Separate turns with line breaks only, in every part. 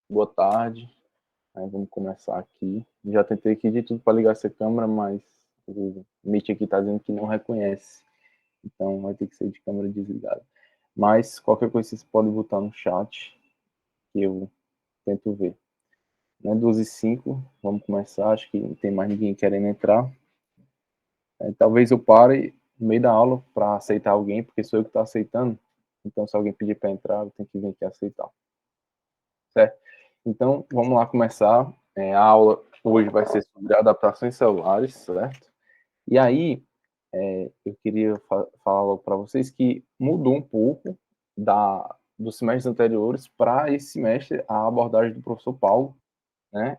Boa tarde. Vamos começar aqui. Já tentei aqui de tudo para ligar essa câmera, mas o Meet aqui está dizendo que não reconhece. Então vai ter que ser de câmera desligada. Mas qualquer coisa vocês podem botar no chat que eu tento ver. 12h05, vamos começar. Acho que não tem mais ninguém querendo entrar. Talvez eu pare no meio da aula para aceitar alguém, porque sou eu que estou aceitando. Então, se alguém pedir para entrar, eu tenho que vir aqui aceitar. Certo? Então, vamos lá começar. A aula hoje vai ser sobre adaptações celulares, certo? E aí, eu queria falar logo para vocês que mudou um pouco dos semestres anteriores para esse semestre a abordagem do professor Paulo, né?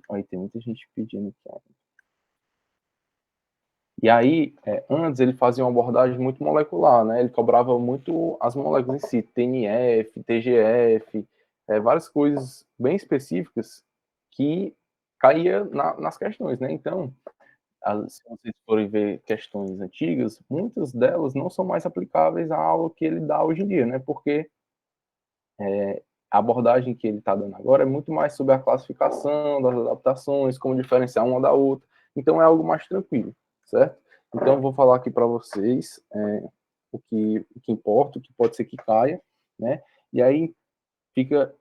Olha, tem muita gente pedindo aqui. E aí, antes ele fazia uma abordagem muito molecular, né? Ele cobrava muito as moléculas em si, TNF, TGF, várias coisas bem específicas que caía nas questões, né? Então, se vocês forem ver questões antigas, muitas delas não são mais aplicáveis à aula que ele dá hoje em dia, né? Porque a abordagem que ele está dando agora é muito mais sobre a classificação das adaptações, como diferenciar uma da outra. Então, é algo mais tranquilo, certo? Então, eu vou falar aqui para vocês o que importa, o que pode ser que caia, né? E aí fica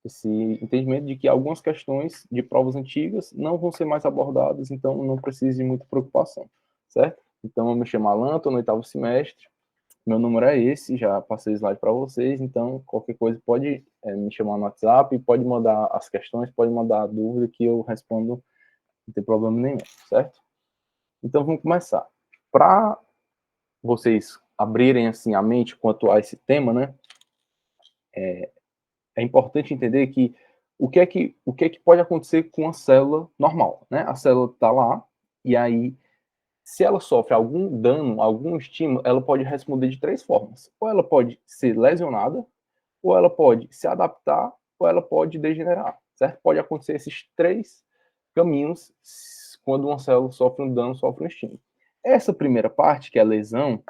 esse entendimento de que algumas questões de provas antigas não vão ser mais abordadas, então não precisa de muita preocupação, certo? Então, eu me chamo Alan, estou no 8º semestre, meu número é esse, já passei o slide para vocês, então qualquer coisa pode me chamar no WhatsApp, pode mandar as questões, pode mandar a dúvida que eu respondo, não tem problema nenhum, certo? Então vamos começar. Para vocês abrirem assim a mente quanto a esse tema, né? É importante entender que o que é que pode acontecer com a célula normal, né? A célula está lá e aí se ela sofre algum dano, algum estímulo, ela pode responder de 3 formas. Ou ela pode ser lesionada, ou ela pode se adaptar, ou ela pode degenerar, certo? Pode acontecer esses 3 caminhos quando uma célula sofre um dano, sofre um estímulo. Essa primeira parte, que é a lesão,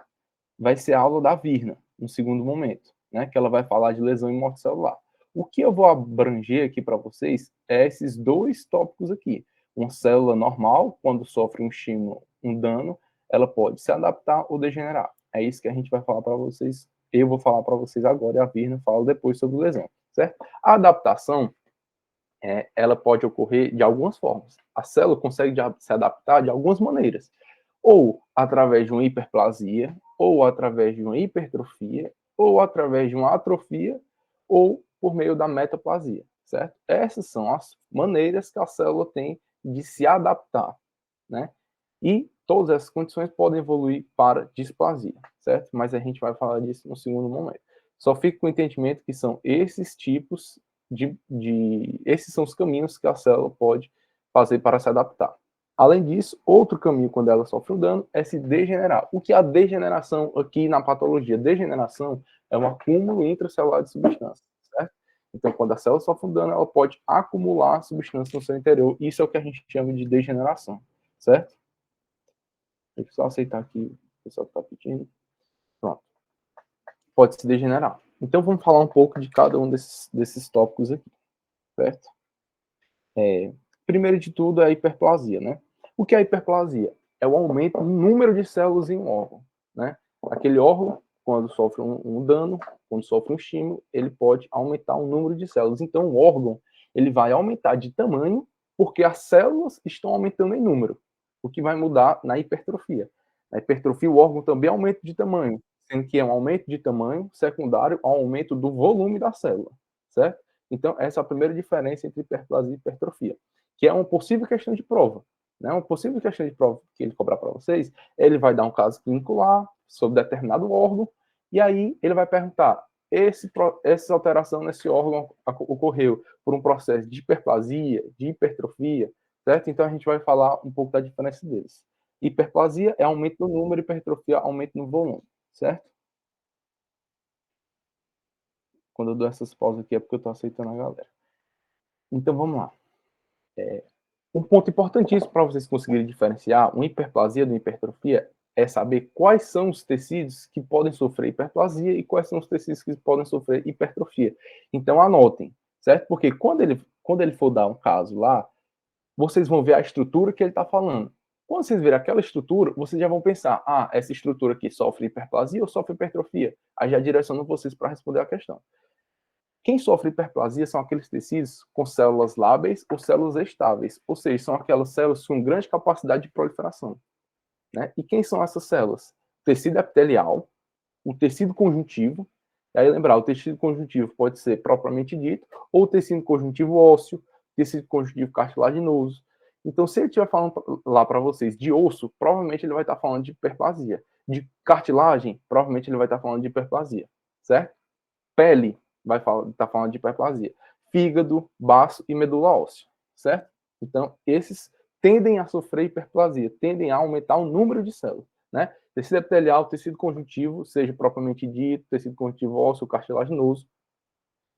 vai ser a aula da Virna, no segundo momento, né? Que ela vai falar de lesão e morte celular. O que eu vou abranger aqui para vocês é esses 2 tópicos aqui. Uma célula normal, quando sofre um estímulo, um dano, ela pode se adaptar ou degenerar. É isso que a gente vai falar para vocês. Eu vou falar para vocês agora e a Virna fala depois sobre lesão, certo? A adaptação, ela pode ocorrer de algumas formas. A célula consegue se adaptar de algumas maneiras. Ou através de uma hiperplasia, ou através de uma hipertrofia, ou através de uma atrofia, ou por meio da metaplasia, certo? Essas são as maneiras que a célula tem de se adaptar, né? E todas essas condições podem evoluir para displasia, certo? Mas a gente vai falar disso no segundo momento. Só fica com o entendimento que são esses tipos esses são os caminhos que a célula pode fazer para se adaptar. Além disso, outro caminho quando ela sofre um dano é se degenerar. O que é a degeneração aqui na patologia? Degeneração é um acúmulo intracelular de substância, certo? Então, quando a célula sofre um dano, ela pode acumular substância no seu interior. Isso é o que a gente chama de degeneração, certo? Deixa eu só aceitar aqui o pessoal que está pedindo. Pronto. Pode se degenerar. Então, vamos falar um pouco de cada um desses tópicos aqui, certo? Primeiro de tudo é a hiperplasia, né? O que é a hiperplasia? É o aumento do número de células em um órgão, né? Aquele órgão, quando sofre um dano, quando sofre um estímulo, ele pode aumentar o número de células. Então, o órgão, ele vai aumentar de tamanho porque as células estão aumentando em número, o que vai mudar na hipertrofia. Na hipertrofia, o órgão também aumenta de tamanho, sendo que é um aumento de tamanho secundário ao aumento do volume da célula, certo? Então, essa é a primeira diferença entre hiperplasia e hipertrofia, que é uma possível questão de prova. Né? Uma possível questão de prova que ele cobrar para vocês, ele vai dar um caso clínico lá, sobre determinado órgão, e aí ele vai perguntar, essa alteração nesse órgão ocorreu por um processo de hiperplasia, de hipertrofia, certo? Então, a gente vai falar um pouco da diferença deles. Hiperplasia é aumento no número, hipertrofia é aumento no volume, certo? Quando eu dou essas pausas aqui é porque eu estou aceitando a galera. Então, vamos lá. Um ponto importantíssimo para vocês conseguirem diferenciar uma hiperplasia de uma hipertrofia é saber quais são os tecidos que podem sofrer hiperplasia e quais são os tecidos que podem sofrer hipertrofia. Então, anotem. certo? Porque quando ele for dar um caso lá, vocês vão ver a estrutura que ele está falando. Quando vocês verem aquela estrutura, vocês já vão pensar, essa estrutura aqui sofre hiperplasia ou sofre hipertrofia? Aí já direcionam vocês para responder a questão. Quem sofre hiperplasia são aqueles tecidos com células lábeis ou células estáveis, ou seja, são aquelas células com grande capacidade de proliferação. Né? E quem são essas células? O tecido epitelial, o tecido conjuntivo, e aí lembrar, o tecido conjuntivo pode ser propriamente dito, ou o tecido conjuntivo ósseo, tecido conjuntivo cartilaginoso. Então, se ele estiver falando lá para vocês de osso, provavelmente ele vai estar falando de hiperplasia. De cartilagem, provavelmente ele vai estar falando de hiperplasia, certo? Pele, vai estar falando de hiperplasia. Fígado, baço e medula óssea, certo? Então, esses tendem a sofrer hiperplasia, tendem a aumentar o número de células, né? Tecido epitelial, tecido conjuntivo, seja propriamente dito, tecido conjuntivo ósseo, cartilaginoso,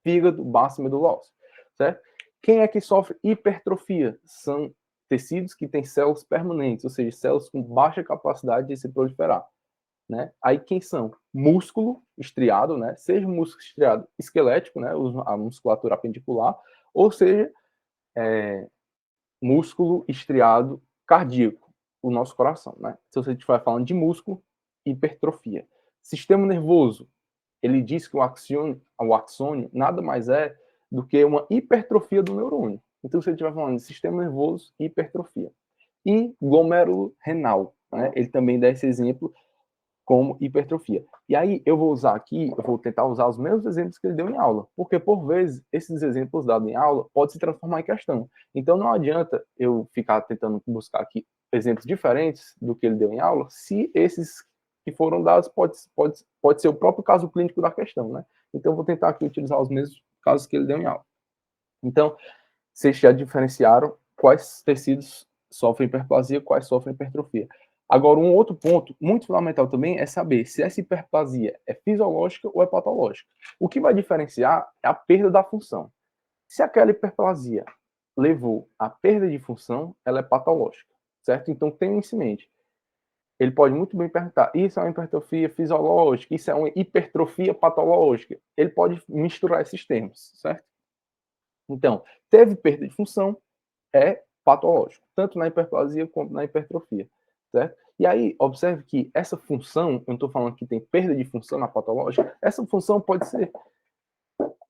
fígado, baço e medula óssea, certo? Quem é que sofre hipertrofia? São tecidos que têm células permanentes, ou seja, células com baixa capacidade de se proliferar. Né? Aí quem são? Músculo estriado, né? Seja músculo estriado esquelético, né? A musculatura apendicular, ou seja, músculo estriado cardíaco, o nosso coração, né? Se você estiver falando de músculo, hipertrofia. Sistema nervoso, ele diz que o axônio nada mais é do que uma hipertrofia do neurônio. Então, se você estiver falando de sistema nervoso, hipertrofia. E glômerulo renal, né? Ele também dá esse exemplo como hipertrofia. E aí eu vou usar aqui, eu vou tentar usar os mesmos exemplos que ele deu em aula, porque por vezes esses exemplos dados em aula podem se transformar em questão. Então não adianta eu ficar tentando buscar aqui exemplos diferentes do que ele deu em aula, se esses que foram dados pode ser o próprio caso clínico da questão, né? Então eu vou tentar aqui utilizar os mesmos casos que ele deu em aula. Então, vocês já diferenciaram quais tecidos sofrem hiperplasia, quais sofrem hipertrofia. Agora, um outro ponto muito fundamental também é saber se essa hiperplasia é fisiológica ou é patológica. O que vai diferenciar é a perda da função. Se aquela hiperplasia levou à perda de função, ela é patológica, certo? Então, tenha isso em mente. Ele pode muito bem perguntar, isso é uma hipertrofia fisiológica, isso é uma hipertrofia patológica. Ele pode misturar esses termos, certo? Então, teve perda de função, é patológico, tanto na hiperplasia quanto na hipertrofia, certo? E aí, observe que essa função, eu não estou falando que tem perda de função na patológica, essa função pode ser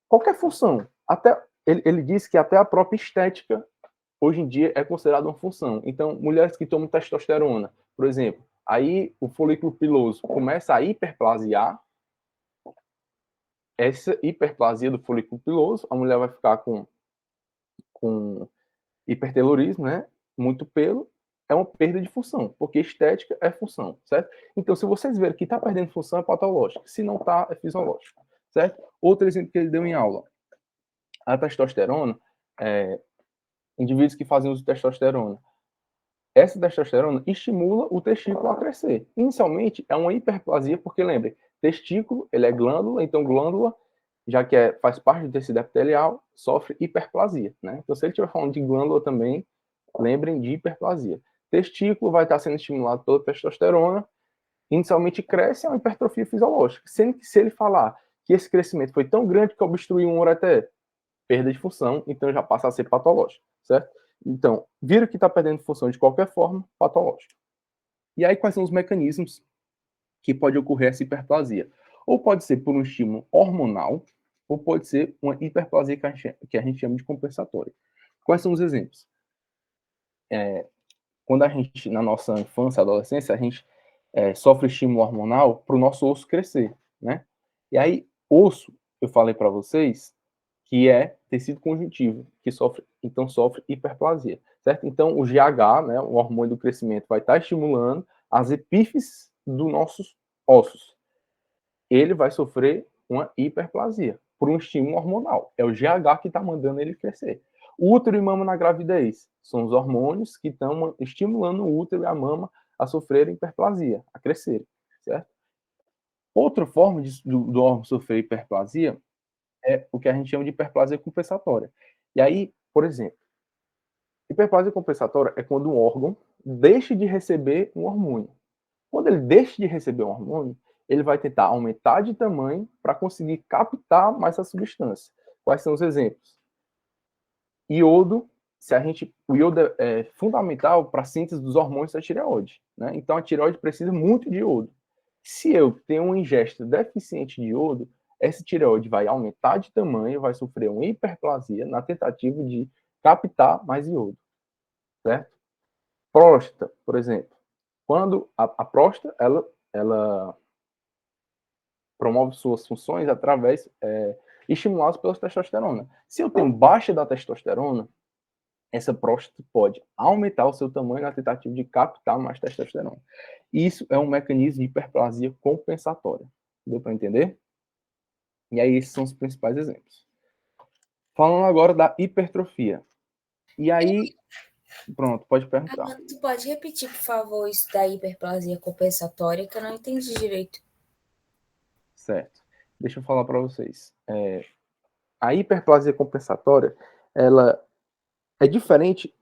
qualquer função. Até ele diz que até a própria estética, hoje em dia, é considerada uma função. Então, mulheres que tomam testosterona, por exemplo, aí o folículo piloso começa a hiperplasiar, essa hiperplasia do folículo piloso, a mulher vai ficar com hipertelorismo, né? Muito pelo, é uma perda de função, porque estética é função, certo? Então, se vocês verem que está perdendo função, é patológico. Se não está, é fisiológico, certo? Outro exemplo que ele deu em aula. A testosterona, indivíduos que fazem uso de testosterona. Essa testosterona estimula o testículo a crescer. Inicialmente, é uma hiperplasia, porque, lembre, testículo, ele é glândula, então glândula, já que faz parte do tecido epitelial, sofre hiperplasia, né? Então, se ele estiver falando de glândula também, lembrem de hiperplasia. Testículo vai estar sendo estimulado pela testosterona, inicialmente cresce, é uma hipertrofia fisiológica. Sendo que se ele falar que esse crescimento foi tão grande que obstruiu um ureter, perda de função, então já passa a ser patológico, certo? Então, vira que está perdendo função de qualquer forma, patológico. E aí, quais são os mecanismos que pode ocorrer essa hiperplasia? Ou pode ser por um estímulo hormonal, ou pode ser uma hiperplasia que a gente chama de compensatória. Quais são os exemplos? Quando a gente, na nossa infância, adolescência, a gente sofre estímulo hormonal para o nosso osso crescer, né? E aí, osso, eu falei para vocês, que é tecido conjuntivo, que sofre hiperplasia, certo? Então, o GH, né, o hormônio do crescimento, vai estar estimulando as epífises dos nossos ossos. Ele vai sofrer uma hiperplasia por um estímulo hormonal. É o GH que está mandando ele crescer. O útero e mama na gravidez são os hormônios que estão estimulando o útero e a mama a sofrerem hiperplasia, a crescerem, certo? Outra forma do órgão sofrer hiperplasia é o que a gente chama de hiperplasia compensatória. E aí, por exemplo, hiperplasia compensatória é quando um órgão deixa de receber um hormônio. Quando ele deixa de receber um hormônio, ele vai tentar aumentar de tamanho para conseguir captar mais essa substância. Quais são os exemplos? iodo, o iodo é fundamental para a síntese dos hormônios da tireoide, né? Então a tireoide precisa muito de iodo. Se eu tenho uma ingesta deficiente de iodo, essa tireoide vai aumentar de tamanho, vai sofrer uma hiperplasia na tentativa de captar mais iodo, certo? Próstata, por exemplo. Quando a próstata, ela promove suas funções através estimuladas pela testosterona. Se eu tenho baixa da testosterona, essa próstata pode aumentar o seu tamanho na tentativa de captar mais testosterona. Isso é um mecanismo de hiperplasia compensatória. Deu para entender? E aí, esses são os principais exemplos. Falando agora da hipertrofia. E aí, pronto, pode perguntar.
Tu pode repetir, por favor, isso da hiperplasia compensatória, que eu não entendi direito.
Certo. Deixa eu falar para vocês. A hiperplasia compensatória, ela é diferente,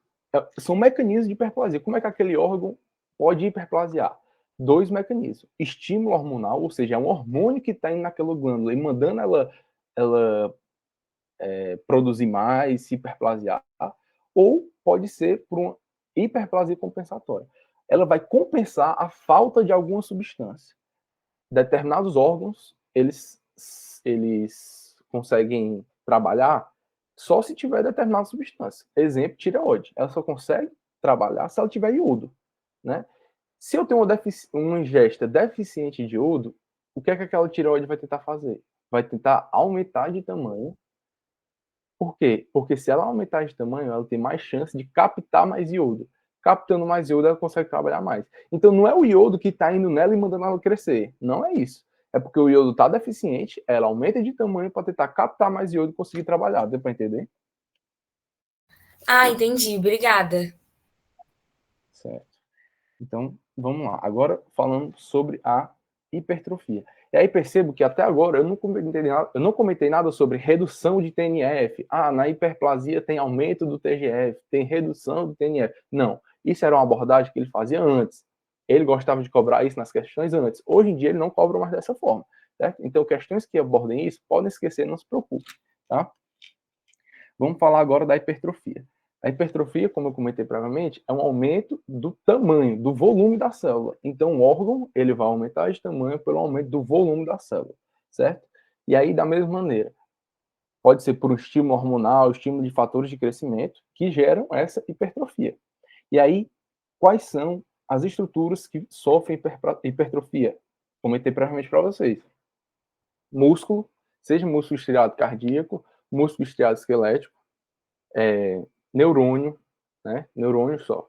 são mecanismos de hiperplasia. Como é que aquele órgão pode hiperplasiar? 2 mecanismos. Estímulo hormonal, ou seja, é um hormônio que está indo naquela glândula e mandando ela produzir mais, se hiperplasiar, ou pode ser por uma hiperplasia compensatória. Ela vai compensar a falta de alguma substância. Determinados órgãos, eles conseguem trabalhar só se tiver determinada substância. Exemplo, tireoide. Ela só consegue trabalhar se ela tiver iodo, né? Se eu tenho uma ingesta deficiente de iodo, o que é que aquela tireoide vai tentar fazer? Vai tentar aumentar de tamanho. Por quê? Porque se ela aumentar de tamanho, ela tem mais chance de captar mais iodo. Captando mais iodo, ela consegue trabalhar mais. Então, não é o iodo que está indo nela e mandando ela crescer. Não é isso. É porque o iodo está deficiente, ela aumenta de tamanho para tentar captar mais iodo e conseguir trabalhar. Deu para entender?
Ah, entendi. Obrigada.
Certo. Então, vamos lá. Agora, falando sobre a hipertrofia. E aí percebo que até agora eu não comentei nada sobre redução de TNF. Ah, na hiperplasia tem aumento do TGF, tem redução do TNF. Não, isso era uma abordagem que ele fazia antes. Ele gostava de cobrar isso nas questões antes. Hoje em dia ele não cobra mais dessa forma. Certo? Então, questões que abordem isso, podem esquecer, não se preocupe. Tá? Vamos falar agora da hipertrofia. A hipertrofia, como eu comentei previamente, é um aumento do tamanho, do volume da célula. Então, o órgão ele vai aumentar de tamanho pelo aumento do volume da célula, certo? E aí, da mesma maneira, pode ser por um estímulo hormonal, estímulo de fatores de crescimento, que geram essa hipertrofia. E aí, quais são as estruturas que sofrem hipertrofia? Comentei previamente para vocês. Músculo, seja músculo estriado cardíaco, músculo estriado esquelético, neurônio, né? Neurônio só,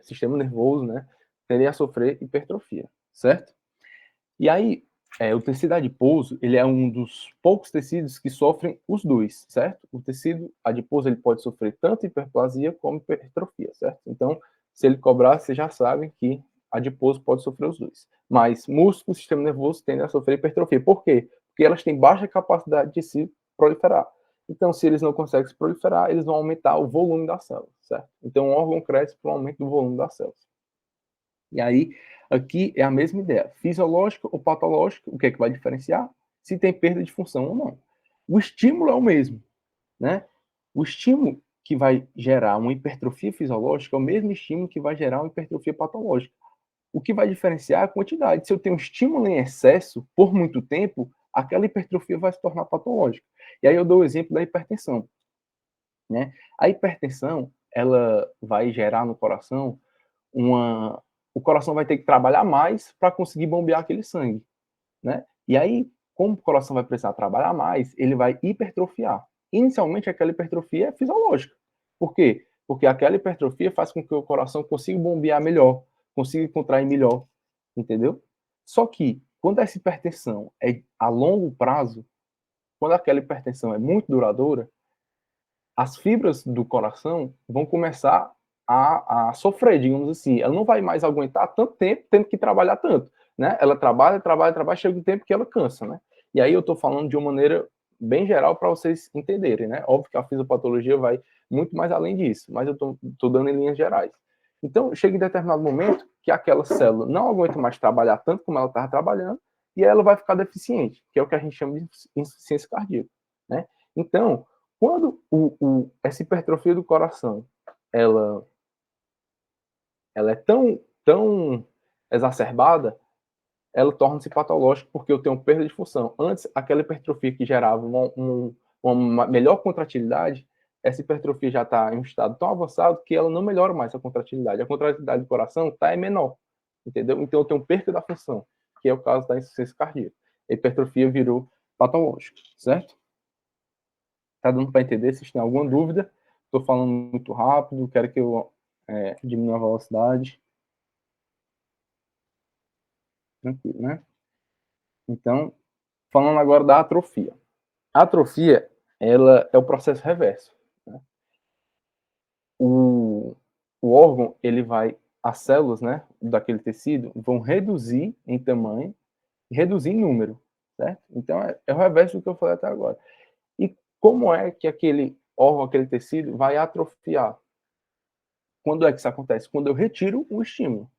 sistema nervoso, né? Tendem a sofrer hipertrofia, certo? E aí, o tecido adiposo, ele é um dos poucos tecidos que sofrem os dois, certo? O tecido adiposo, ele pode sofrer tanto hiperplasia como hipertrofia, certo? Então, se ele cobrar, vocês já sabem que adiposo pode sofrer os dois. Mas músculo, sistema nervoso tendem a sofrer hipertrofia. Por quê? Porque elas têm baixa capacidade de se proliferar. Então, se eles não conseguem se proliferar, eles vão aumentar o volume da célula, certo? Então, o órgão cresce por um aumento do volume das células. E aí, aqui é a mesma ideia. Fisiológico ou patológico, o que é que vai diferenciar? Se tem perda de função ou não. O estímulo é o mesmo, né? O estímulo que vai gerar uma hipertrofia fisiológica é o mesmo estímulo que vai gerar uma hipertrofia patológica. O que vai diferenciar é a quantidade. Se eu tenho um estímulo em excesso por muito tempo, aquela hipertrofia vai se tornar patológica. E aí eu dou o exemplo da hipertensão, né? A hipertensão, ela vai gerar no coração o coração vai ter que trabalhar mais para conseguir bombear aquele sangue, né? E aí, como o coração vai precisar trabalhar mais, ele vai hipertrofiar. Inicialmente, aquela hipertrofia é fisiológica. Por quê? Porque aquela hipertrofia faz com que o coração consiga bombear melhor, consiga contrair melhor, entendeu? Só que, quando essa hipertensão é a longo prazo, quando aquela hipertensão é muito duradoura, as fibras do coração vão começar a sofrer, digamos assim. Ela não vai mais aguentar tanto tempo tendo que trabalhar tanto, né? Ela trabalha, chega um tempo que ela cansa, né? E aí eu estou falando de uma maneira bem geral para vocês entenderem, né? Óbvio que a fisiopatologia vai muito mais além disso, mas eu estou dando em linhas gerais. Então, chega em determinado momento que aquela célula não aguenta mais trabalhar tanto como ela estava trabalhando e ela vai ficar deficiente, que é o que a gente chama de insuficiência cardíaca, né? Então, Quando essa hipertrofia do coração, ela é tão exacerbada, ela torna-se patológica porque eu tenho perda de função. Antes, aquela hipertrofia que gerava uma melhor contratilidade, essa hipertrofia já está em um estado tão avançado que ela não melhora mais a contratilidade. A contratilidade do coração está menor, entendeu? Então eu tenho perca da função, que é o caso da insuficiência cardíaca. A hipertrofia virou patológica, certo? Tá dando para entender? Se tem alguma dúvida, estou falando muito rápido, quero que eu diminua a velocidade. Tranquilo, né? Então, falando agora da atrofia. A atrofia, ela é o processo reverso. Né? O órgão, ele vai, as células, né, daquele tecido, vão reduzir em tamanho e reduzir em número, certo? Então, é o reverso do que eu falei até agora. E como é que aquele órgão, aquele tecido, vai atrofiar? Quando é que isso acontece? Quando eu retiro o estímulo.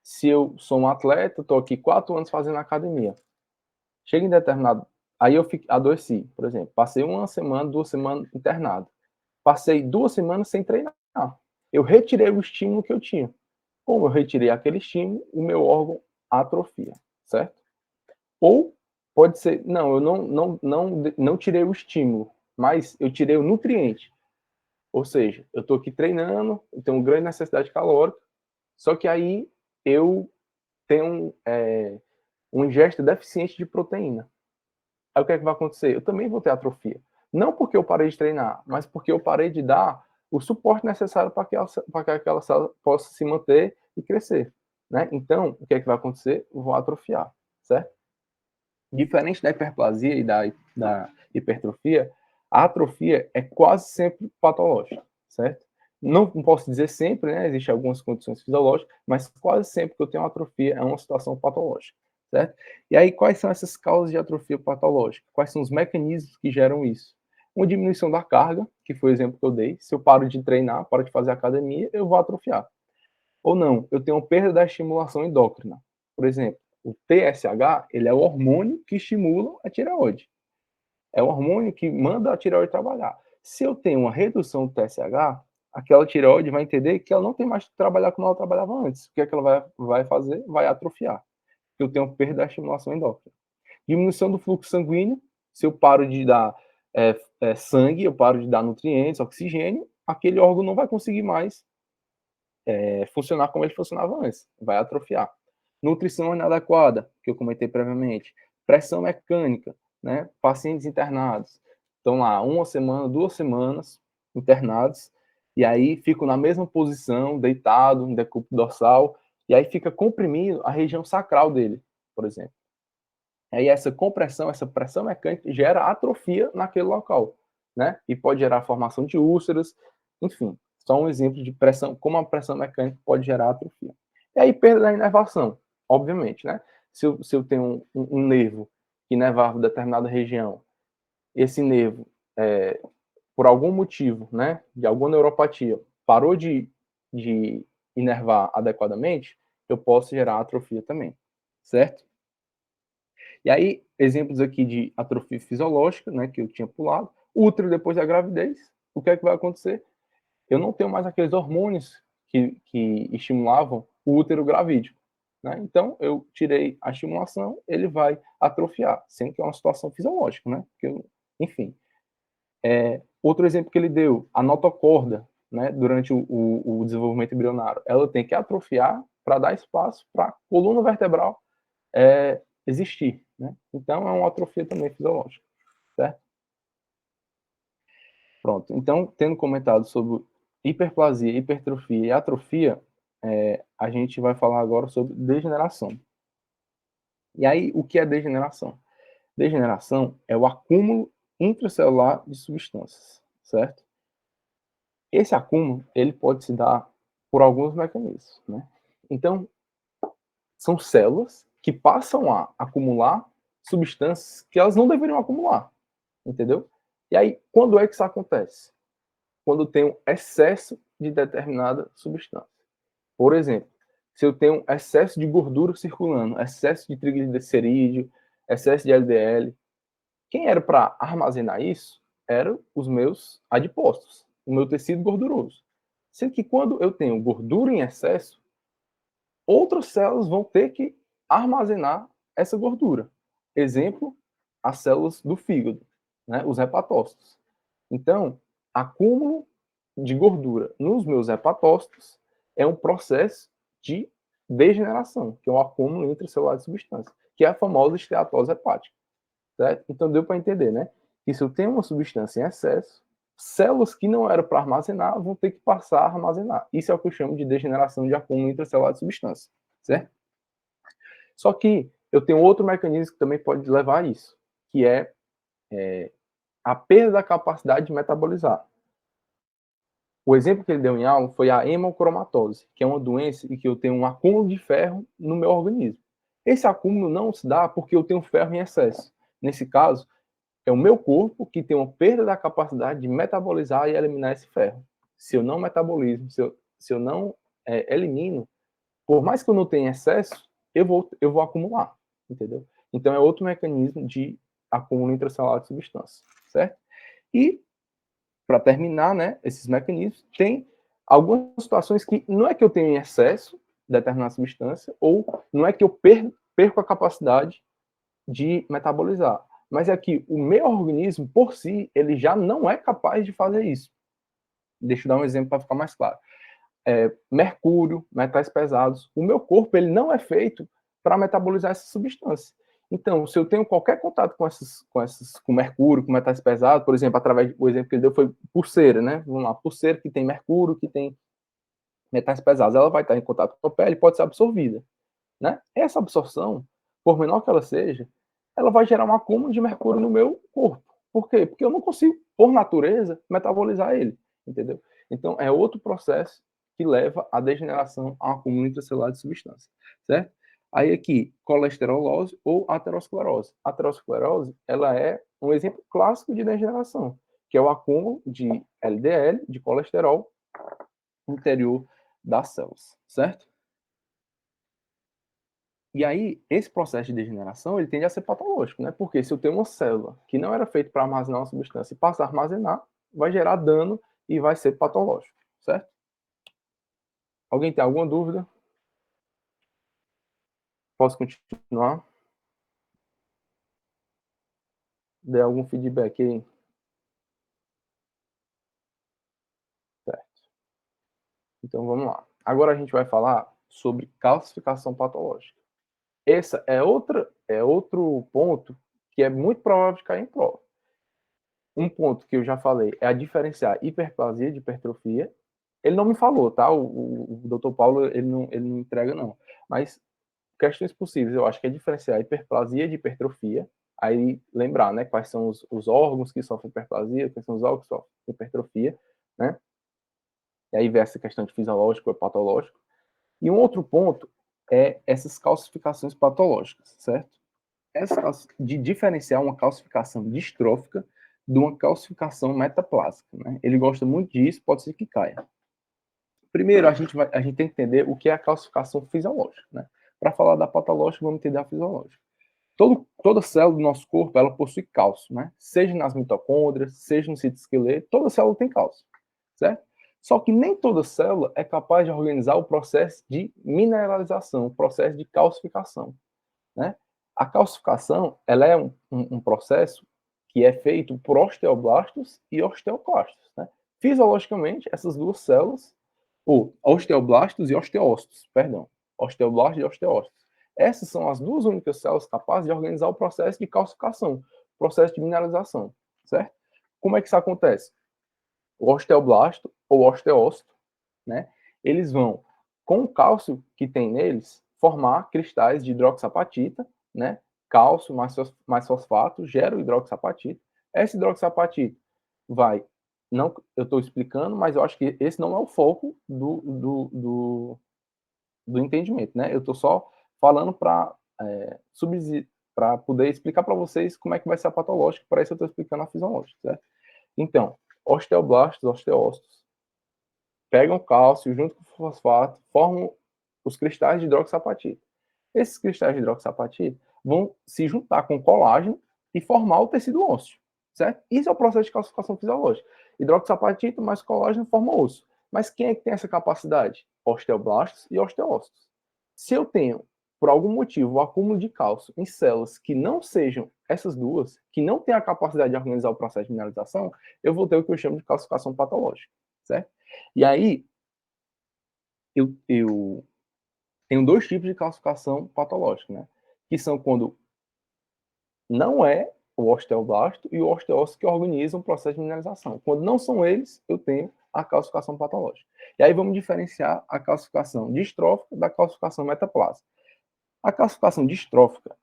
Se eu sou um atleta, estou aqui 4 anos fazendo academia, chega em determinado... Aí eu adoeci, por exemplo, passei 1 semana, 2 semanas internado. Passei 2 semanas sem treinar. Eu retirei o estímulo que eu tinha. Como eu retirei aquele estímulo, o meu órgão atrofia, certo? Ou pode ser, não, eu não tirei o estímulo, mas eu tirei o nutriente. Ou seja, eu estou aqui treinando, eu tenho uma grande necessidade calórica, só que aí eu tenho um ingesto deficiente de proteína. Aí o que é que vai acontecer? Eu também vou ter atrofia. Não porque eu parei de treinar, mas porque eu parei de dar o suporte necessário para que aquela célula possa se manter e crescer. Né? Então, o que é que vai acontecer? Eu vou atrofiar, certo? Diferente da hiperplasia e da hipertrofia, a atrofia é quase sempre patológica, certo? Não posso dizer sempre, né? Existem algumas condições fisiológicas, mas quase sempre que eu tenho atrofia é uma situação patológica, certo? E aí, quais são essas causas de atrofia patológica? Quais são os mecanismos que geram isso? Uma diminuição da carga, que foi o exemplo que eu dei. Se eu paro de treinar, paro de fazer academia, eu vou atrofiar. Ou não, eu tenho perda da estimulação endócrina. Por exemplo, o TSH, ele é o hormônio que estimula a tireoide. É o hormônio que manda a tireoide trabalhar. Se eu tenho uma redução do TSH, aquela tireoide vai entender que ela não tem mais que trabalhar como ela trabalhava antes. O que é que ela vai fazer? Vai atrofiar. Eu tenho perda da estimulação endócrina. Diminuição do fluxo sanguíneo. Se eu paro de dar sangue, eu paro de dar nutrientes, oxigênio, aquele órgão não vai conseguir mais funcionar como ele funcionava antes. Vai atrofiar. Nutrição inadequada, que eu comentei previamente. Pressão mecânica, né? Pacientes internados estão lá 1 semana, 2 semanas internados, e aí ficam na mesma posição, deitado, em decúbito dorsal, e aí fica comprimindo a região sacral dele, por exemplo. Aí essa compressão, essa pressão mecânica gera atrofia naquele local, né? E pode gerar formação de úlceras, enfim, só um exemplo de pressão, como a pressão mecânica pode gerar atrofia. E aí perda da inervação, obviamente, né? Se eu tenho um nervo que inervava determinada região, esse nervo, por algum motivo, né, de alguma neuropatia, parou de inervar adequadamente, eu posso gerar atrofia também, certo? E aí, exemplos aqui de atrofia fisiológica, né, que eu tinha pulado. Útero depois da gravidez, o que é que vai acontecer? Eu não tenho mais aqueles hormônios que estimulavam o útero gravídico. Né? Então, eu tirei a estimulação, ele vai atrofiar, sendo que é uma situação fisiológica, né? Enfim. Outro exemplo que ele deu, a notocorda, né, durante o desenvolvimento embrionário, ela tem que atrofiar para dar espaço para a coluna vertebral existir, né? Então é uma atrofia também fisiológica, certo? Pronto. Então, tendo comentado sobre hiperplasia, hipertrofia e atrofia, a gente vai falar agora sobre degeneração. E aí, o que é degeneração? Degeneração é o acúmulo intracelular de substâncias, certo? Esse acúmulo, ele pode se dar por alguns mecanismos, né? Então, são células que passam a acumular substâncias que elas não deveriam acumular, entendeu? E aí, quando é que isso acontece? Quando tem um excesso de determinada substância. Por exemplo, se eu tenho excesso de gordura circulando, excesso de triglicerídeo, excesso de LDL, quem era para armazenar isso eram os meus adipócitos, o meu tecido gorduroso. Sendo que quando eu tenho gordura em excesso, outras células vão ter que armazenar essa gordura. Exemplo, as células do fígado, né, os hepatócitos. Então, acúmulo de gordura nos meus hepatócitos é um processo de degeneração, que é um acúmulo intracelular de substância, que é a famosa esteatose hepática. Certo? Então, deu para entender, né? Que se eu tenho uma substância em excesso, células que não eram para armazenar vão ter que passar a armazenar. Isso é o que eu chamo de degeneração de acúmulo intracelular de substância, certo? Só que eu tenho outro mecanismo que também pode levar a isso, que é a perda da capacidade de metabolizar. O exemplo que ele deu em aula foi a hemocromatose, que é uma doença em que eu tenho um acúmulo de ferro no meu organismo. Esse acúmulo não se dá porque eu tenho ferro em excesso. Nesse caso, é o meu corpo que tem uma perda da capacidade de metabolizar e eliminar esse ferro. Se eu não metabolizo, se eu não elimino, por mais que eu não tenha excesso, eu vou acumular, entendeu? Então é outro mecanismo de acúmulo intracelular de substância, certo? E, para terminar, né, esses mecanismos, tem algumas situações que não é que eu tenho em excesso determinada substância, ou não é que eu perco a capacidade de metabolizar, mas é que o meu organismo, por si, ele já não é capaz de fazer isso. Deixa eu dar um exemplo para ficar mais claro. Mercúrio, metais pesados, o meu corpo ele não é feito para metabolizar essa substância. Então, se eu tenho qualquer contato com mercúrio, com metais pesados, por exemplo, através do exemplo que ele deu foi pulseira, né? Vamos lá, pulseira que tem mercúrio, que tem metais pesados, ela vai estar em contato com a pele e pode ser absorvida, né? Essa absorção, por menor que ela seja, ela vai gerar um acúmulo de mercúrio no meu corpo. Por quê? Porque eu não consigo, por natureza, metabolizar ele, entendeu? Então, é outro processo que leva à degeneração, ao acúmulo intracelular de substância, certo? Aí aqui, colesterolose ou aterosclerose. A aterosclerose, ela é um exemplo clássico de degeneração, que é o acúmulo de LDL, de colesterol, no interior das células, certo? E aí, esse processo de degeneração, ele tende a ser patológico, né? Porque se eu tenho uma célula que não era feita para armazenar uma substância e passa a armazenar, vai gerar dano e vai ser patológico, certo? Alguém tem alguma dúvida? Posso continuar? Dê algum feedback aí? Certo. Então, vamos lá. Agora a gente vai falar sobre calcificação patológica. Esse é outro ponto que é muito provável de cair em prova. Um ponto que eu já falei é a diferenciar hiperplasia de hipertrofia. Ele não me falou, tá? O Dr. Paulo, ele não entrega, não. Mas questões possíveis, eu acho que é diferenciar hiperplasia de hipertrofia. Aí lembrar, né? Quais são os órgãos que sofrem hiperplasia, quais são os órgãos que sofrem hipertrofia, né? E aí ver essa questão de fisiológico ou patológico. E um outro ponto é essas calcificações patológicas, certo? De diferenciar uma calcificação distrófica de uma calcificação metaplásica, né? Ele gosta muito disso, pode ser que caia. Primeiro, a gente tem que entender o que é a calcificação fisiológica, né? Para falar da patológica, vamos entender a fisiológica. Toda célula do nosso corpo, ela possui cálcio, né? Seja nas mitocôndrias, seja no citoesqueleto, toda célula tem cálcio, certo? Só que nem toda célula é capaz de organizar o processo de mineralização, o processo de calcificação, né? A calcificação, ela é um processo que é feito por osteoblastos e osteoclastos, né? Fisiologicamente, essas duas células, ou osteoblastos e osteócitos, perdão, osteoblastos e osteócitos. Essas são as duas únicas células capazes de organizar o processo de calcificação, o processo de mineralização, certo? Como é que isso acontece? O osteoblasto ou osteócito, né? Eles vão, com o cálcio que tem neles, formar cristais de hidroxapatita, né? Cálcio mais fosfato gera o hidroxapatita. Essa hidroxapatita vai, não, eu estou explicando, mas eu acho que esse não é o foco do entendimento, né? Eu estou só falando para para poder explicar para vocês como é que vai ser a patológica, para isso eu estou explicando a fisiológica, certo? Então, osteoblastos, osteócitos, pegam cálcio junto com o fosfato, formam os cristais de hidroxapatita. Esses cristais de hidroxapatita vão se juntar com colágeno e formar o tecido ósseo, certo? Isso é o processo de calcificação fisiológica. Hidroxapatita mais colágeno forma osso. Mas quem é que tem essa capacidade? Osteoblastos e osteócitos. Se eu tenho, por algum motivo, o acúmulo de cálcio em células que não sejam essas duas, que não têm a capacidade de organizar o processo de mineralização, eu vou ter o que eu chamo de calcificação patológica, certo? E aí, eu tenho dois tipos de calcificação patológica, né? Que são quando não é o osteoblasto e o osteócito que organizam o processo de mineralização. Quando não são eles, eu tenho a calcificação patológica. E aí vamos diferenciar a calcificação distrófica da calcificação metaplásica. A calcificação distrófica,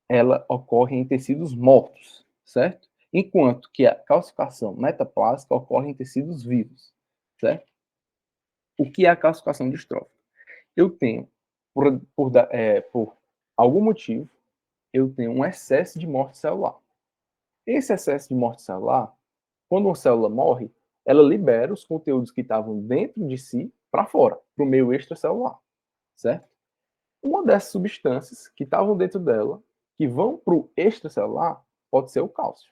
ela ocorre em tecidos mortos, certo? Enquanto que a calcificação metaplásica ocorre em tecidos vivos, certo? O que é a calcificação distrófica? Eu tenho, por algum motivo, eu tenho um excesso de morte celular. Esse excesso de morte celular, quando uma célula morre, ela libera os conteúdos que estavam dentro de si para fora, para o meio extracelular, certo? Uma dessas substâncias que estavam dentro dela, que vão para o extracelular, pode ser o cálcio,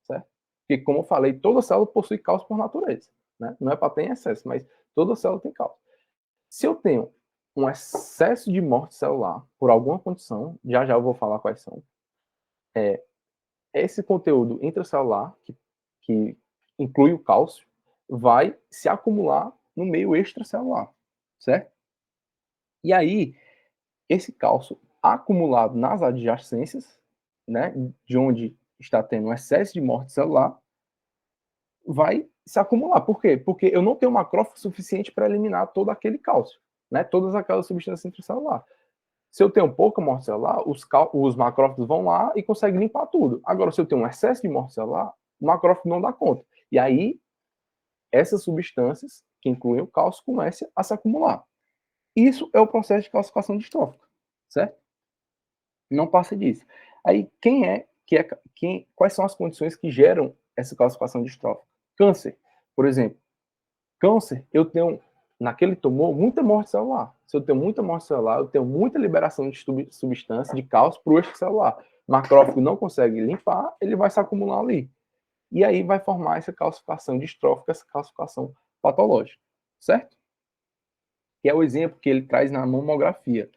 certo? Porque, como eu falei, toda célula possui cálcio por natureza, né? Não é para ter em excesso, mas toda célula tem cálcio. Se eu tenho um excesso de morte celular por alguma condição, já já eu vou falar quais são, esse conteúdo intracelular, que inclui o cálcio, vai se acumular no meio extracelular, certo? E aí, esse cálcio acumulado nas adjacências, né, de onde está tendo um excesso de morte celular, vai se acumular. Por quê? Porque eu não tenho macrófago suficiente para eliminar todo aquele cálcio, né, todas aquelas substâncias intracelulares. Se eu tenho pouca morte celular, os macrófagos vão lá e conseguem limpar tudo. Agora, se eu tenho um excesso de morte celular, o macrófago não dá conta. E aí, essas substâncias, que incluem o cálcio, começam a se acumular. Isso é o processo de calcificação distrófica, certo? Não passa disso. Aí, quais são as condições que geram essa calcificação distrófica? Câncer, por exemplo. Câncer, eu tenho, naquele tumor, muita morte celular. Se eu tenho muita morte celular, eu tenho muita liberação de substância, de cálcio para o extracelular. O macrófago não consegue limpar, ele vai se acumular ali. E aí vai formar essa calcificação distrófica, essa calcificação patológica, certo? Que é o exemplo que ele traz na mamografia,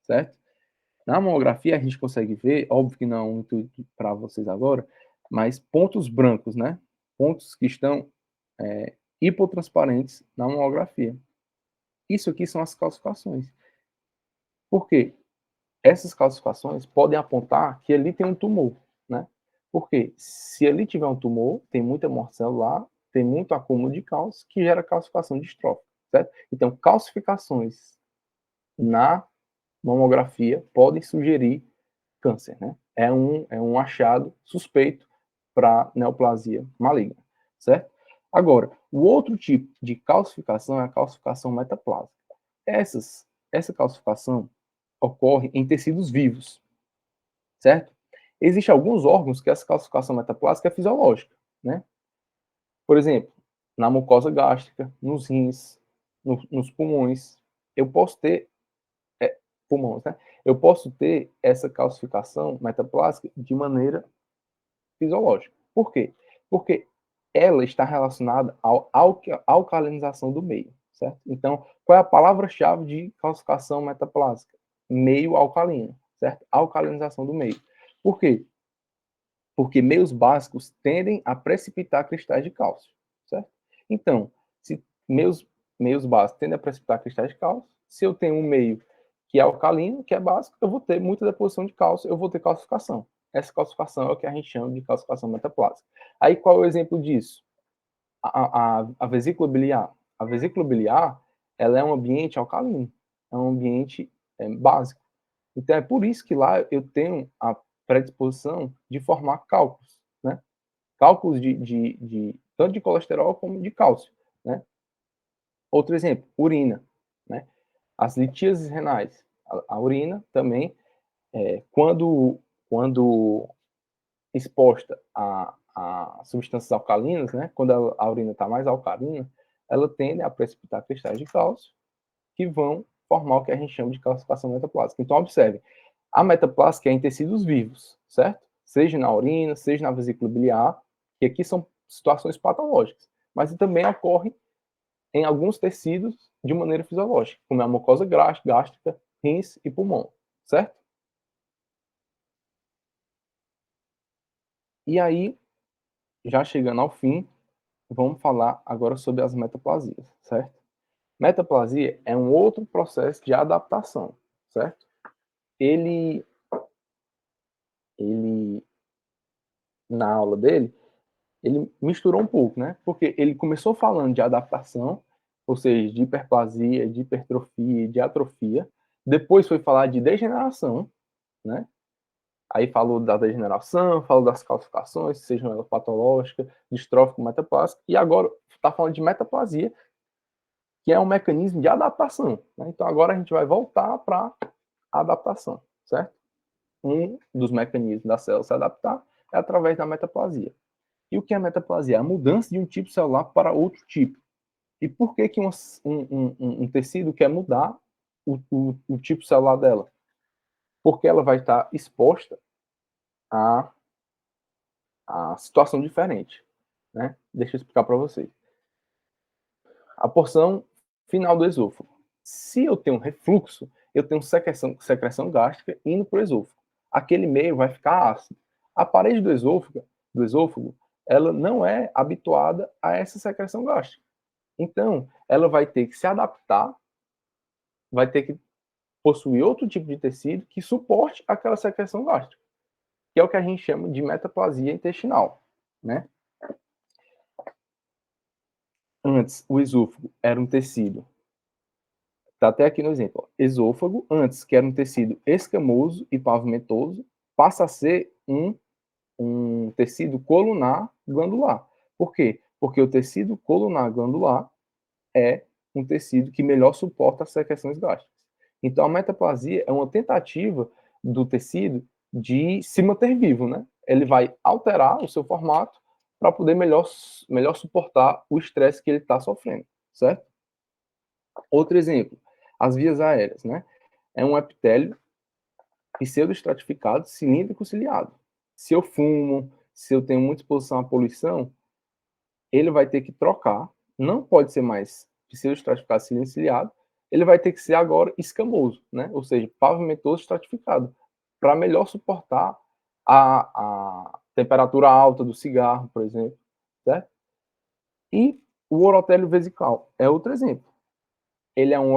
certo? Na mamografia a gente consegue ver, óbvio que não é muito para vocês agora, mas pontos brancos, né? Pontos que estão hipotransparentes na mamografia. Isso aqui são as calcificações. Por quê? Essas calcificações podem apontar que ali tem um tumor, né? Porque se ali tiver um tumor, tem muita morte celular, tem muito acúmulo de cálcio, que gera calcificação distrófica, certo? Então, calcificações na mamografia podem sugerir câncer, né? É um achado suspeito para neoplasia maligna, certo? Agora, o outro tipo de calcificação é a calcificação metaplásica. Essa calcificação ocorre em tecidos vivos, certo? Existem alguns órgãos que essa calcificação metaplásica é fisiológica, né? Por exemplo, na mucosa gástrica, nos rins, nos pulmões. Eu posso ter pulmões, né? Eu posso ter essa calcificação metaplásica de maneira fisiológica. Por quê? Porque ela está relacionada à alcalinização do meio, certo? Então, qual é a palavra-chave de calcificação metaplásica? Meio alcalino, certo? Alcalinização do meio. Por quê? Porque meios básicos tendem a precipitar cristais de cálcio, certo? Então, se meios básicos tendem a precipitar cristais de cálcio, se eu tenho um meio que é alcalino, que é básico, eu vou ter muita deposição de cálcio, eu vou ter calcificação. Essa calcificação é o que a gente chama de calcificação metaplásica. Aí, qual é o exemplo disso? A vesícula biliar. A vesícula biliar, ela é um ambiente alcalino, é um ambiente básico. Então, é por isso que lá eu tenho a predisposição de formar cálculos, né? Cálculos tanto de colesterol como de cálcio, né? Outro exemplo, urina, né? As litíases renais. A urina também, quando exposta a substâncias alcalinas, né? Quando a urina está mais alcalina, ela tende a precipitar cristais de cálcio que vão formar o que a gente chama de calcificação metaplásica. Então, observe, a metaplásica é em tecidos vivos, certo? Seja na urina, seja na vesícula biliar, que aqui são situações patológicas, mas também ocorre em alguns tecidos de maneira fisiológica, como a mucosa gástrica, rins e pulmão, certo? E aí, já chegando ao fim, vamos falar agora sobre as metaplasias, certo? Metaplasia é um outro processo de adaptação, certo? Ele na aula dele, ele misturou um pouco, né? Porque ele começou falando de adaptação, ou seja, de hiperplasia, de hipertrofia, de atrofia. Depois foi falar de degeneração, né? Aí falou da degeneração, falou das calcificações, sejam elas patológicas, distrófico, metaplásico, e agora está falando de metaplasia, que é um mecanismo de adaptação, né? Então agora a gente vai voltar para a adaptação, certo? Um dos mecanismos da célula se adaptar é através da metaplasia. E o que é metaplasia? A mudança de um tipo celular para outro tipo. E por que, que um tecido quer mudar o tipo celular dela? Porque ela vai estar exposta a situação diferente. Né? Deixa eu explicar para vocês. A porção final do esôfago. Se eu tenho refluxo, eu tenho secreção gástrica indo para o esôfago. Aquele meio vai ficar ácido. A parede do esôfago, ela não é habituada a essa secreção gástrica. Então, ela vai ter que se adaptar, vai ter que possuir outro tipo de tecido que suporte aquela secreção gástrica, que é o que a gente chama de metaplasia intestinal, né? Antes, o esôfago era um tecido, está até aqui no exemplo, ó, esôfago, antes, que era um tecido escamoso e pavimentoso, passa a ser um tecido colunar glandular. Por quê? Porque o tecido colunar glandular é um tecido que melhor suporta as secreções gástricas. Então, a metaplasia é uma tentativa do tecido de se manter vivo, né? Ele vai alterar o seu formato para poder melhor suportar o estresse que ele está sofrendo, certo? Outro exemplo, as vias aéreas, né? É um epitélio pseudoestratificado, cilíndrico ciliado. Se eu fumo, se eu tenho muita exposição à poluição, ele vai ter que trocar, não pode ser mais pseudoestratificado cilíndrico ciliado, ele vai ter que ser agora escamoso, né? Ou seja, pavimentoso estratificado, para melhor suportar a temperatura alta do cigarro, por exemplo, certo? E o orotélio vesical é outro exemplo. Ele é um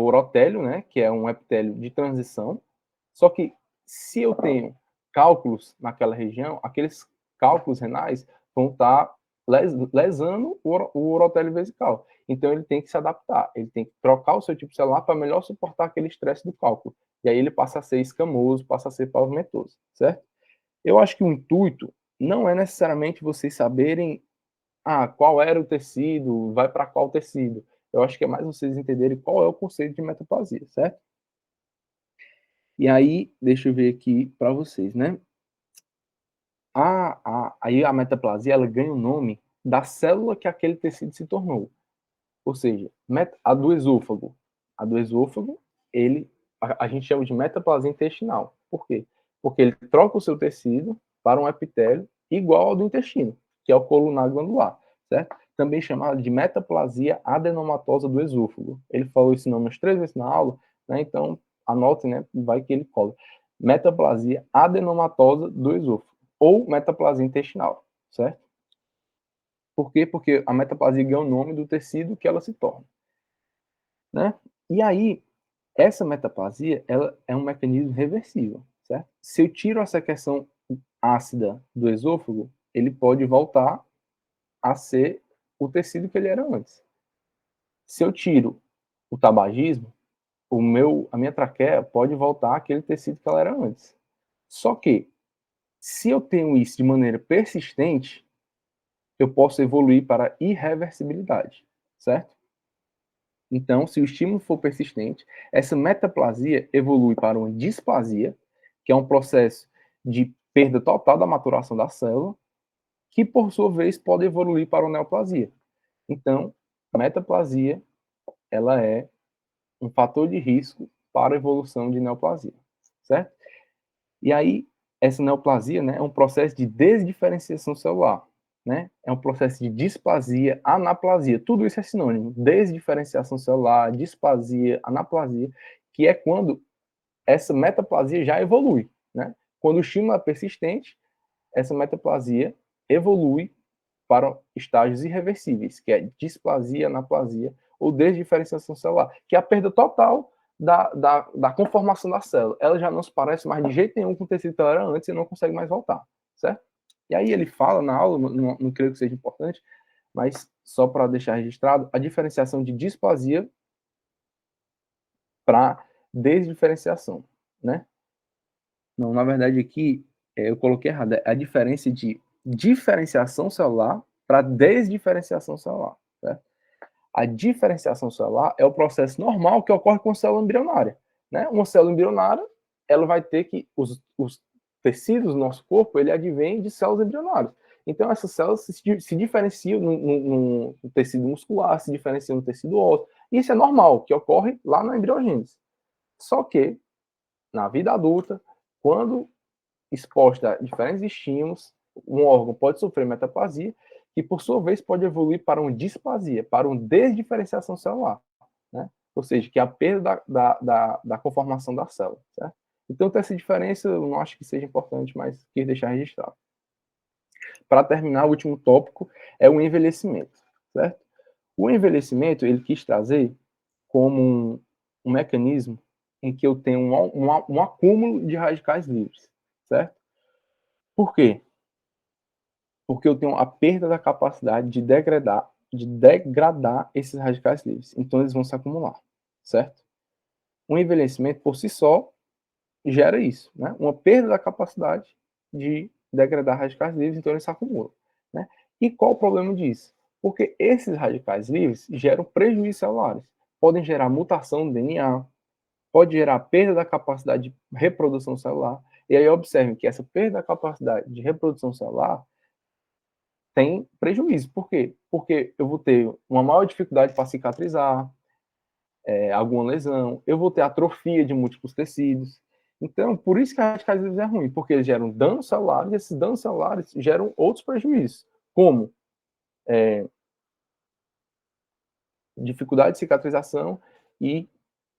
orotélio, né? Que é um epitélio de transição, só que se eu tenho cálculos naquela região, aqueles cálculos renais vão estar lesando o urotélio vesical. Então ele tem que se adaptar, ele tem que trocar o seu tipo celular para melhor suportar aquele estresse do cálculo. E aí ele passa a ser escamoso, passa a ser pavimentoso, certo? Eu acho que o intuito não é necessariamente vocês saberem qual era o tecido, vai para qual tecido. Eu acho que é mais vocês entenderem qual é o conceito de metaplasia, certo? E aí, deixa eu ver aqui para vocês, né? Aí a metaplasia, ela ganha o nome da célula que aquele tecido se tornou. Ou seja, a do esôfago. A do esôfago, a gente chama de metaplasia intestinal. Por quê? Porque ele troca o seu tecido para um epitélio igual ao do intestino, que é o colunar glandular, certo? Também chamado de metaplasia adenomatosa do esôfago. Ele falou esse nome umas 3 vezes na aula, né? Então, anote, né? Vai que ele cola. Metaplasia adenomatosa do esôfago, ou metaplasia intestinal, certo? Por quê? Porque a metaplasia ganha o nome do tecido que ela se torna, né? E aí, essa metaplasia, ela é um mecanismo reversível, certo? Se eu tiro a secreção ácida do esôfago, ele pode voltar a ser o tecido que ele era antes. Se eu tiro o tabagismo, a minha traqueia pode voltar àquele tecido que ela era antes. Só que, se eu tenho isso de maneira persistente, eu posso evoluir para irreversibilidade, certo? Então, se o estímulo for persistente, essa metaplasia evolui para uma displasia, que é um processo de perda total da maturação da célula, que por sua vez pode evoluir para uma neoplasia. Então, a metaplasia, ela é um fator de risco para a evolução de neoplasia, certo? E aí, essa neoplasia, né, é um processo de desdiferenciação celular, né? É um processo de displasia, anaplasia. Tudo isso é sinônimo. Desdiferenciação celular, displasia, anaplasia, que é quando essa metaplasia já evolui, né? Quando o estímulo é persistente, essa metaplasia evolui para estágios irreversíveis, que é displasia, anaplasia ou desdiferenciação celular, que é a perda total da conformação da célula. Ela já não se parece mais de jeito nenhum com o tecido que ela era antes e não consegue mais voltar, certo? E aí ele fala na aula, não creio que seja importante, mas só para deixar registrado, a diferenciação de displasia para desdiferenciação, né? Não, na verdade aqui eu coloquei errado, é a diferença de diferenciação celular para desdiferenciação celular, certo? A diferenciação celular é o processo normal que ocorre com a célula embrionária, né? Uma célula embrionária, ela vai ter que os tecidos do nosso corpo, ele advém de células embrionárias. Então essas células se diferenciam no tecido muscular, se diferenciam no tecido ósseo. Isso é normal, que ocorre lá na embriogênese. Só que na vida adulta, quando exposta a diferentes estímulos, um órgão pode sofrer metaplasia, que por sua vez pode evoluir para uma displasia, para uma desdiferenciação celular, né? Ou seja, que é a perda da conformação da célula, certo? Então, ter essa diferença, eu não acho que seja importante, mas quis deixar registrado. Para terminar, o último tópico é o envelhecimento, certo? O envelhecimento, ele quis trazer como um mecanismo em que eu tenho um acúmulo de radicais livres, certo? Por quê? Porque eu tenho a perda da capacidade de degradar esses radicais livres. Então, eles vão se acumular, certo? O envelhecimento, por si só, gera isso, né? Uma perda da capacidade de degradar radicais livres, então eles se acumulam, né? E qual o problema disso? Porque esses radicais livres geram prejuízos celulares. Podem gerar mutação do DNA, pode gerar perda da capacidade de reprodução celular. E aí observem que essa perda da capacidade de reprodução celular tem prejuízo. Por quê? Porque eu vou ter uma maior dificuldade para cicatrizar alguma lesão, eu vou ter atrofia de múltiplos tecidos. Então, por isso que a radicais livres é ruim, porque eles geram danos celulares, e esses danos celulares geram outros prejuízos, como dificuldade de cicatrização e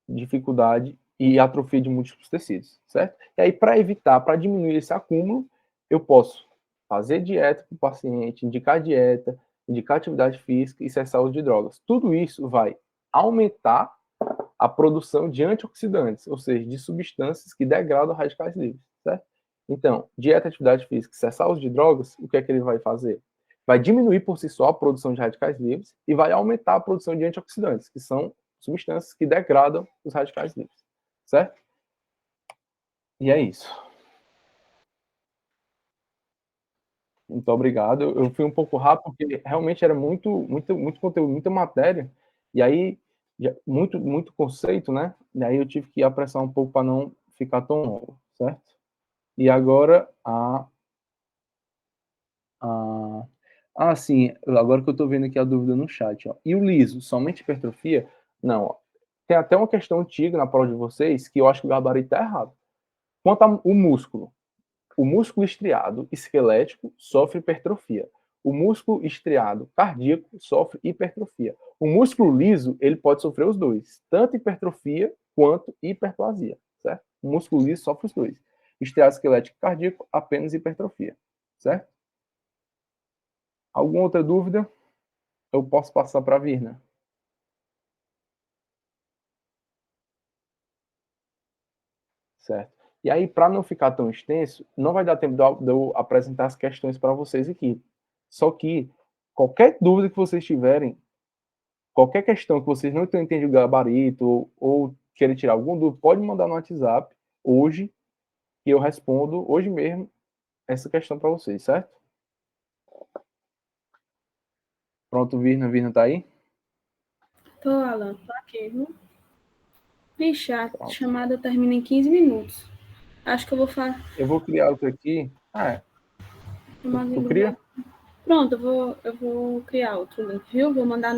dificuldade e atrofia de múltiplos tecidos, certo? E aí, para evitar, para diminuir esse acúmulo, eu posso fazer dieta para o paciente, indicar dieta, indicar atividade física e cessar o uso de drogas. Tudo isso vai aumentar a produção de antioxidantes, ou seja, de substâncias que degradam radicais livres, certo? Então, dieta, atividade física, cessar o uso de drogas, o que é que ele vai fazer? Vai diminuir por si só a produção de radicais livres e vai aumentar a produção de antioxidantes, que são substâncias que degradam os radicais livres, certo? E é isso. Muito obrigado. Eu fui um pouco rápido, porque realmente era muito conteúdo, muita matéria, e aí, muito conceito, né? E aí eu tive que apressar um pouco para não ficar tão longo, certo? E agora, sim, agora que eu estou vendo aqui a dúvida no chat, ó. E o liso, somente hipertrofia? Não, ó. Tem até uma questão antiga na prova de vocês, que eu acho que o gabarito está errado. Quanto ao músculo, o músculo estriado esquelético sofre hipertrofia. O músculo estriado cardíaco sofre hipertrofia. O músculo liso, ele pode sofrer os dois, tanto hipertrofia quanto hiperplasia, certo? O músculo liso sofre os dois. Estriado esquelético cardíaco, apenas hipertrofia, certo? Alguma outra dúvida? Eu posso passar para a Virna. Certo. E aí, para não ficar tão extenso, não vai dar tempo de eu apresentar as questões para vocês aqui. Só que qualquer dúvida que vocês tiverem, qualquer questão que vocês não tenham entendido o gabarito ou querem tirar algum dúvida, pode mandar no WhatsApp hoje, que eu respondo hoje mesmo essa questão para vocês, certo? Pronto, Virna tá aí?
Tô, Alan, tô aqui, viu? Vixe, a chamada termina em 15 minutos. Acho que eu vou fazer.
Eu vou criar outro aqui. Tu cria?
Pronto, eu vou criar outro link, viu? Vou mandar